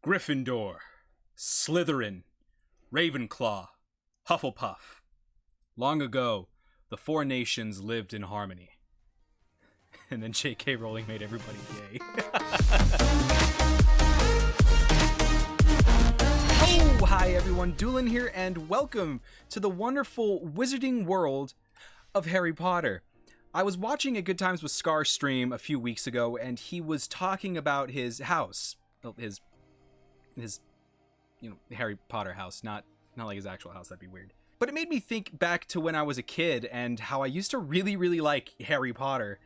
Gryffindor, Slytherin, Ravenclaw, Hufflepuff. Long ago, the four nations lived in harmony. And then J.K. Rowling made everybody gay. Oh, hi everyone, Dewlan here, and welcome to the wonderful wizarding world of Harry Potter. I was watching a Good Times with Scar stream a few weeks ago, and he was talking about his house, his Harry Potter house, not like his actual house. That'd be weird. But it made me think back to when I was a kid and how I used to really like Harry Potter.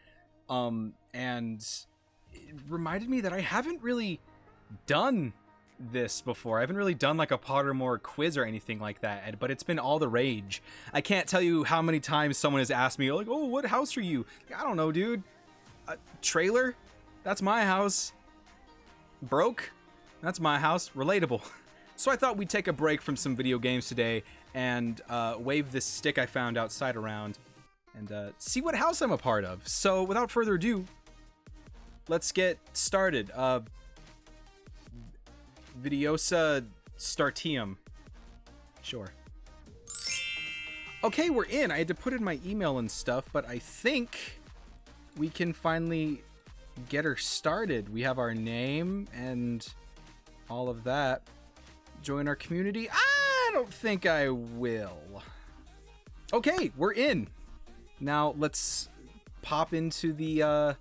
And it reminded me that I haven't really done this before. I haven't really done like a Pottermore quiz or anything like that, but it's been all the rage. I can't tell you how many times someone has asked me, like, oh, what house are you? I don't know, dude. Trailer? That's my house. Broke? That's my house. Relatable. So I thought we'd take a break from some video games today and wave this stick I found outside around and see what house I'm a part of. So without further ado, let's get started. Vidiosa Startium. Sure. Okay, we're in. I had to put in my email and stuff, but I think we can finally get her started. We have our name and all of that. Join our community? I don't think I will. Okay, we're in. Now let's pop into the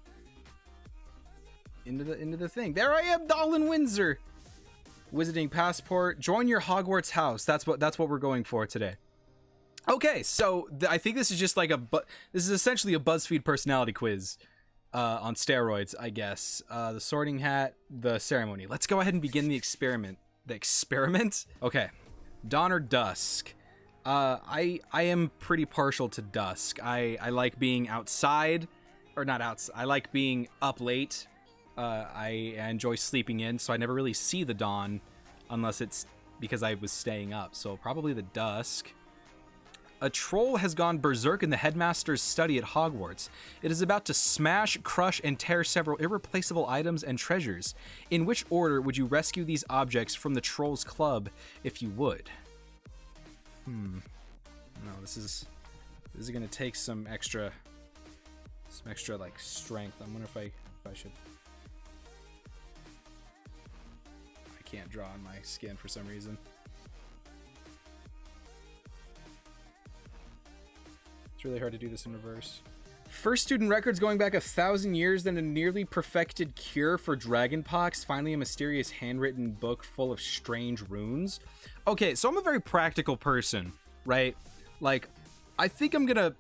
into the thing. There I am, Dwlan Windsor. Wizarding passport. Join your Hogwarts house. That's what we're going for today. Okay, so I think this is just like this is essentially a BuzzFeed personality quiz on steroids, I guess. The Sorting Hat, the ceremony. Let's go ahead and begin the experiment. The experiment? Okay. Dawn or dusk? I am pretty partial to dusk. I like being outside, or not outside. I like being up late. I enjoy sleeping in, so I never really see the dawn unless it's because I was staying up. So probably the dusk. A troll has gone berserk in the headmaster's study at Hogwarts. It is about to smash, crush, and tear several irreplaceable items and treasures. In which order would you rescue these objects from the troll's club if you would? No, this is gonna take some extra like strength. I wonder if I should. I can't draw on my skin for some reason. It's really hard to do this in reverse. First student records going back 1,000 years, then a nearly perfected cure for dragonpox, finally a mysterious handwritten book full of strange runes. Okay, so I'm a very practical person, right? Like, I think I'm gonna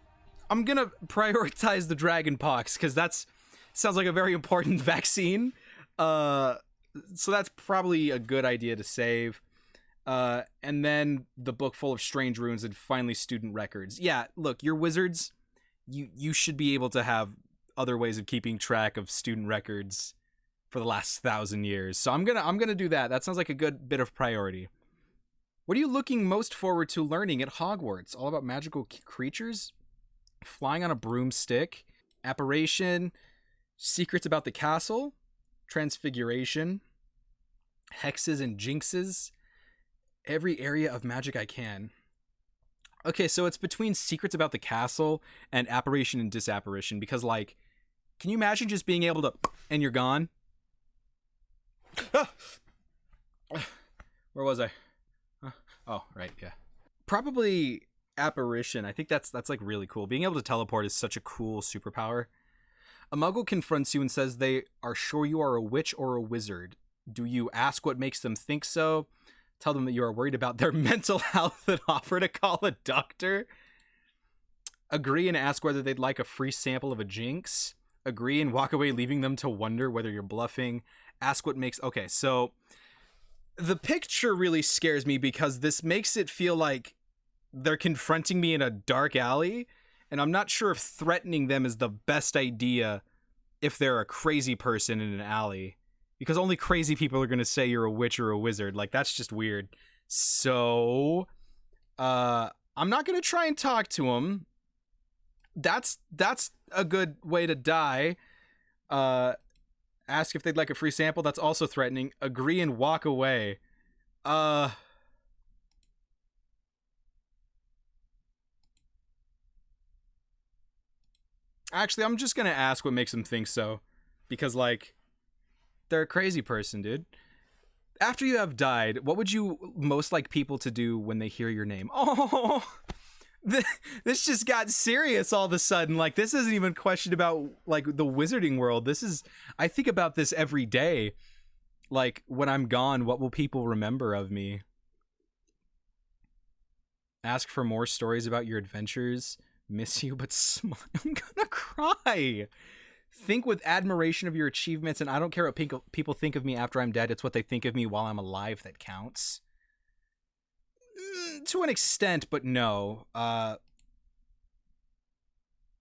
prioritize the dragonpox because sounds like a very important vaccine. So that's probably a good idea to save. And then the book full of strange runes and finally student records. Yeah, look, you're wizards. You should be able to have other ways of keeping track of student records for the last 1,000 years. So I'm gonna do that. That sounds like a good bit of priority. What are you looking most forward to learning at Hogwarts? All about magical creatures? Flying on a broomstick? Apparition? Secrets about the castle? Transfiguration? Hexes and jinxes? Every area of magic I can. Okay, so it's between secrets about the castle and apparition and disapparition, because, like, can you imagine just being able to and you're gone? Where was I? Oh, right, yeah. Probably apparition. I think that's like really cool. Being able to teleport is such a cool superpower. A muggle confronts you and says they are sure you are a witch or a wizard. Do you ask what makes them think so? Tell them that you are worried about their mental health and offer to call a doctor? Agree and ask whether they'd like a free sample of a jinx? Agree and walk away leaving them to wonder whether you're bluffing? Ask what makes... Okay, so the picture really scares me because this makes it feel like they're confronting me in a dark alley, and I'm not sure if threatening them is the best idea if they're a crazy person in an alley. Because only crazy people are going to say you're a witch or a wizard. Like, that's just weird. So, I'm not going to try and talk to him. That's a good way to die. Ask if they'd like a free sample. That's also threatening. Agree and walk away. Uh... Actually, I'm just gonna ask what makes them think so. Because, like, they're a crazy person, dude. After you have died, what would you most like people to do when they hear your name? Oh, this just got serious all of a sudden. Like, this isn't even a question about, like, the wizarding world. This is, I think about this every day. Like, when I'm gone, what will people remember of me? Ask for more stories about your adventures. Miss you, but smile. I'm gonna cry. Think with admiration of your achievements, and I don't care what people think of me after I'm dead. It's what they think of me while I'm alive that counts. To an extent, but no. I'm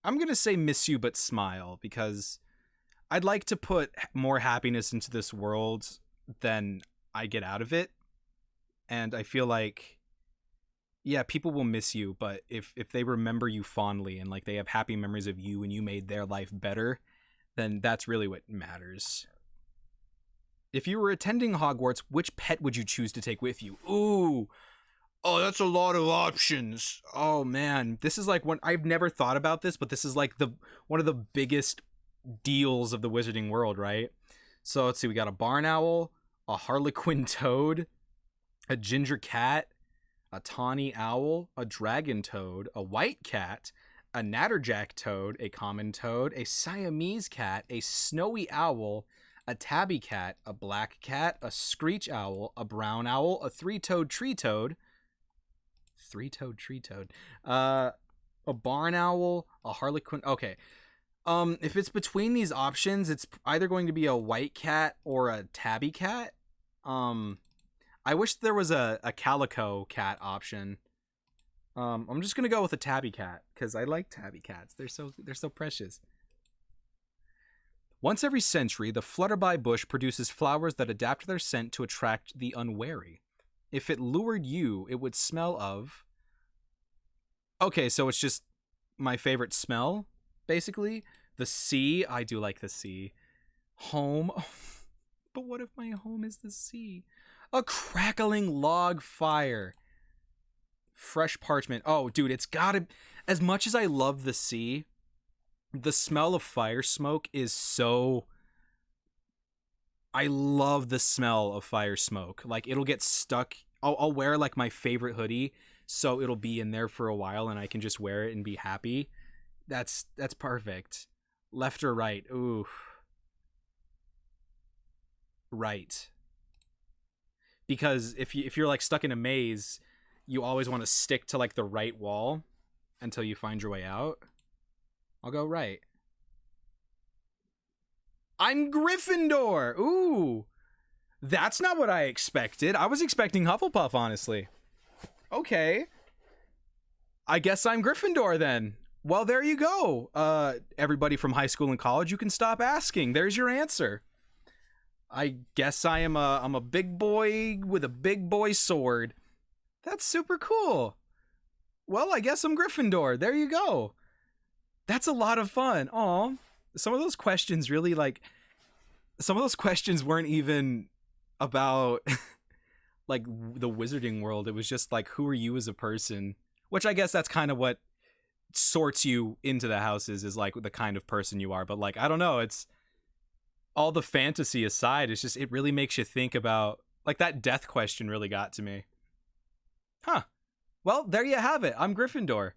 gonna say miss you, but smile, because I'd like to put more happiness into this world than I get out of it. And I feel like, yeah, people will miss you, but if they remember you fondly and like they have happy memories of you and you made their life better, then that's really what matters. If you were attending Hogwarts, which pet would you choose to take with you? Ooh. Oh, that's a lot of options. Oh man, this is like one I've never thought about this, but this is like one of the biggest deals of the wizarding world, right? So let's see, we got a barn owl, a harlequin toad, a ginger cat, a tawny owl, a dragon toad, a white cat, a natterjack toad, a common toad, a Siamese cat, a snowy owl, a tabby cat, a black cat, a screech owl, a brown owl, a three-toed tree toad, a barn owl, a harlequin. Okay. If it's between these options, it's either going to be a white cat or a tabby cat. I wish there was a calico cat option. I'm just gonna go with a tabby cat because I like tabby cats. They're so precious. Once every century, the flutterby bush produces flowers that adapt their scent to attract the unwary. If it lured you, it would smell of... Okay, so it's just my favorite smell, basically. The sea. I do like the sea. Home. But what if my home is the sea? A crackling log fire. Fresh parchment. Oh, dude, it's gotta... As much as I love the sea, the smell of fire smoke is so... I love the smell of fire smoke. Like, it'll get stuck. I'll wear, like, my favorite hoodie, so it'll be in there for a while, and I can just wear it and be happy. That's perfect. Left or right? Ooh. Right. Because if you're, like, stuck in a maze, you always want to stick to, like, the right wall until you find your way out. I'll go right. I'm Gryffindor! Ooh! That's not what I expected. I was expecting Hufflepuff, honestly. Okay. I guess I'm Gryffindor, then. Well, there you go. Everybody from high school and college, you can stop asking. There's your answer. I guess I'm a big boy with a big boy sword. That's super cool. Well, I guess I'm Gryffindor. There you go. That's a lot of fun. Aw. Some of those questions really, like... Some of those questions weren't even about, like, the wizarding world. It was just, like, who are you as a person? Which I guess that's kind of what sorts you into the houses, is, like, the kind of person you are. But, like, I don't know. It's... All the fantasy aside, it's just... It really makes you think about... Like, that death question really got to me. Huh. Well, there you have it. I'm Gryffindor.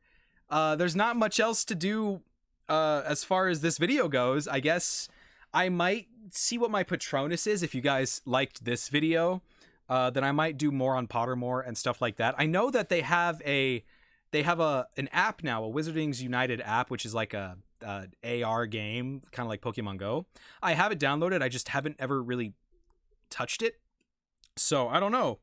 There's not much else to do as far as this video goes. I guess I might see what my Patronus is. If you guys liked this video, then I might do more on Pottermore and stuff like that. I know that they have an app now, a Wizarding's United app, which is like a AR game, kind of like Pokemon Go. I have it downloaded. I just haven't ever really touched it. So I don't know.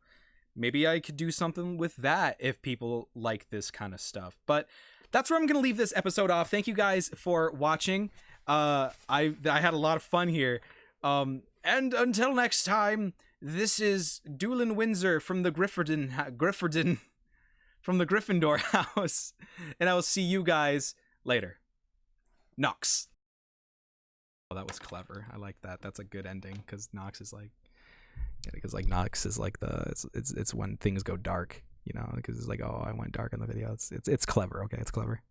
Maybe I could do something with that if people like this kind of stuff. But that's where I'm going to leave this episode off. Thank you guys for watching. I had a lot of fun here. And until next time, this is Dewlan Windsor from the from the Gryffindor house. And I will see you guys later. Nox. Oh, that was clever. I like that. That's a good ending because Nox is like, Nox is like it's when things go dark, you know, because it's like, oh, I went dark in the video. It's clever. Okay, it's clever.